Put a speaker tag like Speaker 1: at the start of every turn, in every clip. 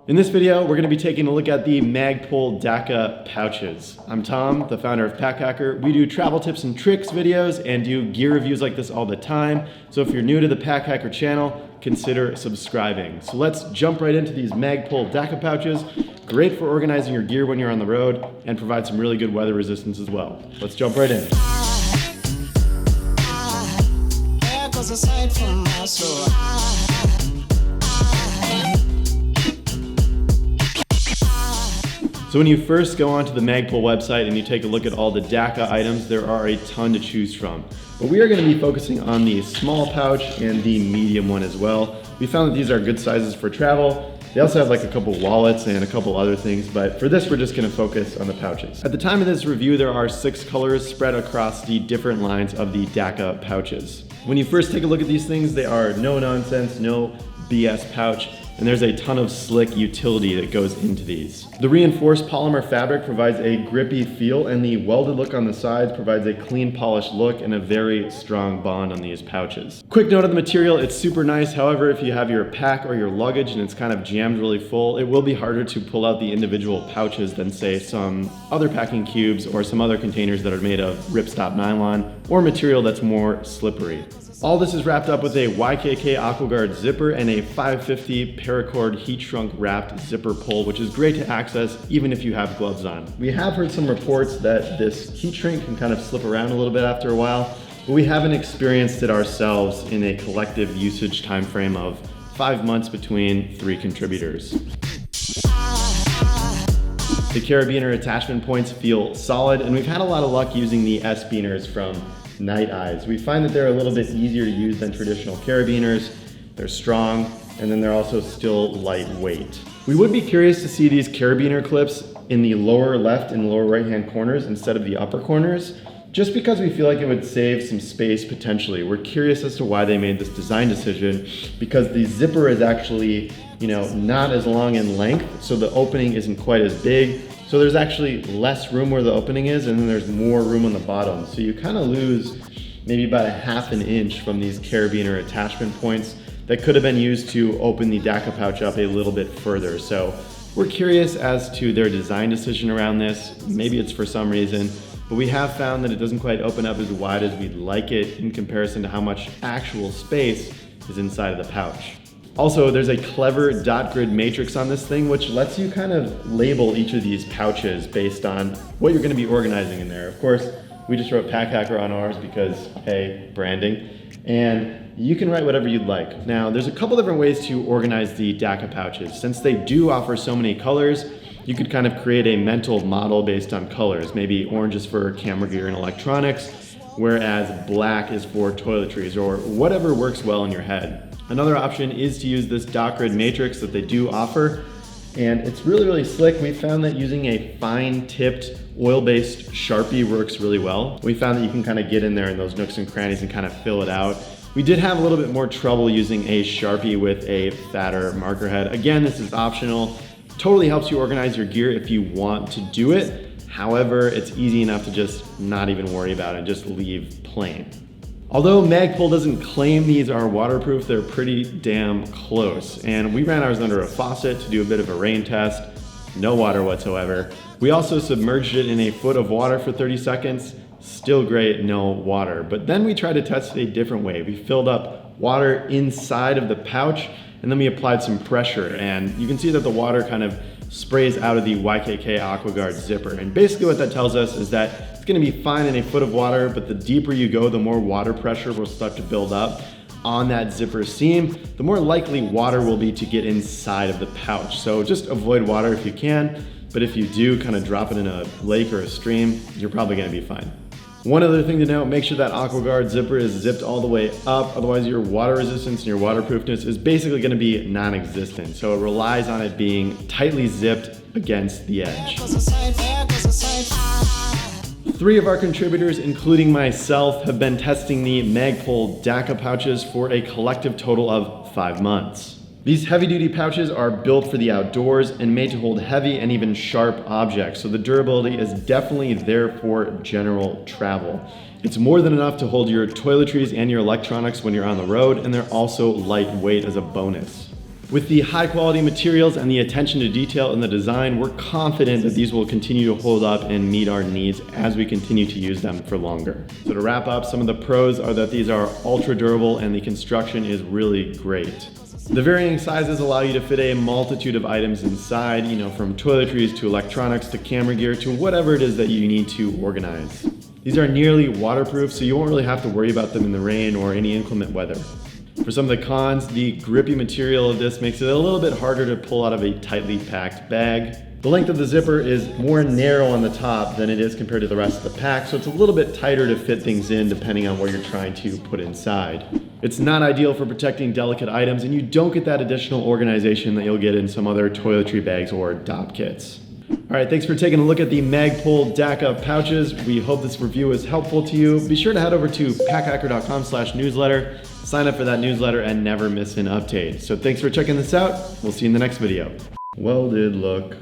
Speaker 1: In this video, we're going to be taking a look at the Magpul DAKA Pouches. I'm Tom, the founder of Pack Hacker. We do travel tips and tricks videos and do gear reviews like this all the time. So if you're new to the Pack Hacker channel, consider subscribing. So let's jump right into these Magpul DAKA Pouches. Great for organizing your gear when you're on the road and provide some really good weather resistance as well. Let's jump right in. So when you first go onto the Magpul website and you take a look at all the DAKA items, there are a ton to choose from. But we are going to be focusing on the small pouch and the medium one as well. We found that these are good sizes for travel. They also have like a couple wallets and a couple other things, but for this we're just going to focus on the pouches. At the time of this review, there are 6 colors spread across the different lines of the DAKA pouches. When you first take a look at these things, they are no nonsense, no BS pouch. And there's a ton of slick utility that goes into these. The reinforced polymer fabric provides a grippy feel, and the welded look on the sides provides a clean, polished look and a very strong bond on these pouches. Quick note on the material, it's super nice. However, if you have your pack or your luggage and it's kind of jammed really full, it will be harder to pull out the individual pouches than say some other packing cubes or some other containers that are made of ripstop nylon or material that's more slippery. All this is wrapped up with a YKK AquaGuard zipper and a 550 paracord heat shrunk wrapped zipper pull, which is great to access even if you have gloves on. We have heard some reports that this heat shrink can kind of slip around a little bit after a while, but we haven't experienced it ourselves in a collective usage time frame of 5 months between 3 contributors. The carabiner attachment points feel solid, and we've had a lot of luck using the S-beaners from Night Eyes. We find that they're a little bit easier to use than traditional carabiners. They're strong, and then they're also still lightweight. We would be curious to see these carabiner clips in the lower left and lower right hand corners instead of the upper corners, just because we feel like it would save some space potentially. We're curious as to why they made this design decision, because the zipper is actually, not as long in length, so the opening isn't quite as big. So there's actually less room where the opening is, and then there's more room on the bottom. So you kind of lose maybe about a ½ an inch from these carabiner attachment points that could have been used to open the DAKA pouch up a little bit further. So we're curious as to their design decision around this. Maybe it's for some reason, but we have found that it doesn't quite open up as wide as we'd like it in comparison to how much actual space is inside of the pouch. Also, there's a clever dot grid matrix on this thing, which lets you kind of label each of these pouches based on what you're going to be organizing in there. Of course, we just wrote Pack Hacker on ours because, hey, branding. And you can write whatever you'd like. Now, there's a couple different ways to organize the DAKA pouches. Since they do offer so many colors, you could kind of create a mental model based on colors. Maybe orange is for camera gear and electronics, whereas black is for toiletries, or whatever works well in your head. Another option is to use this dot grid matrix that they do offer, and it's really, really slick. We found that using a fine-tipped oil-based Sharpie works really well. We found that you can kind of get in there in those nooks and crannies and kind of fill it out. We did have a little bit more trouble using a Sharpie with a fatter marker head. Again, this is optional. Totally helps you organize your gear if you want to do it. However, it's easy enough to just not even worry about it, just leave plain. Although Magpul doesn't claim these are waterproof, they're pretty damn close. And we ran ours under a faucet to do a bit of a rain test. No water whatsoever. We also submerged it in a foot of water for 30 seconds. Still great, no water. But then we tried to test it a different way. We filled up water inside of the pouch, and then we applied some pressure. And you can see that the water kind of sprays out of the YKK AquaGuard zipper. And basically what that tells us is that it's gonna be fine in a foot of water, but the deeper you go, the more water pressure will start to build up on that zipper seam, the more likely water will be to get inside of the pouch. So just avoid water if you can, but if you do kind of drop it in a lake or a stream, you're probably gonna be fine. One other thing to note, make sure that AquaGuard zipper is zipped all the way up, otherwise your water resistance and your waterproofness is basically gonna be non-existent. So it relies on it being tightly zipped against the edge. 3 of our contributors, including myself, have been testing the Magpul DAKA pouches for a collective total of 5 months. These heavy-duty pouches are built for the outdoors and made to hold heavy and even sharp objects, so the durability is definitely there for general travel. It's more than enough to hold your toiletries and your electronics when you're on the road, and they're also lightweight as a bonus. With the high quality materials and the attention to detail in the design, we're confident that these will continue to hold up and meet our needs as we continue to use them for longer. So to wrap up, some of the pros are that these are ultra durable and the construction is really great. The varying sizes allow you to fit a multitude of items inside, from toiletries to electronics to camera gear to whatever it is that you need to organize. These are nearly waterproof, so you won't really have to worry about them in the rain or any inclement weather. For some of the cons, the grippy material of this makes it a little bit harder to pull out of a tightly packed bag. The length of the zipper is more narrow on the top than it is compared to the rest of the pack, so it's a little bit tighter to fit things in depending on what you're trying to put inside. It's not ideal for protecting delicate items, and you don't get that additional organization that you'll get in some other toiletry bags or DOP kits. All right, thanks for taking a look at the Magpul DAKA pouches. We hope this review is helpful to you. Be sure to head over to packhacker.com/newsletter, sign up for that newsletter, and never miss an update. So thanks for checking this out. We'll see you in the next video. Welded look.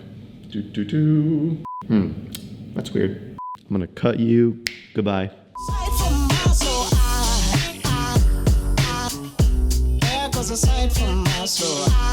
Speaker 1: That's weird. I'm gonna cut you. Goodbye. Aside from my soul.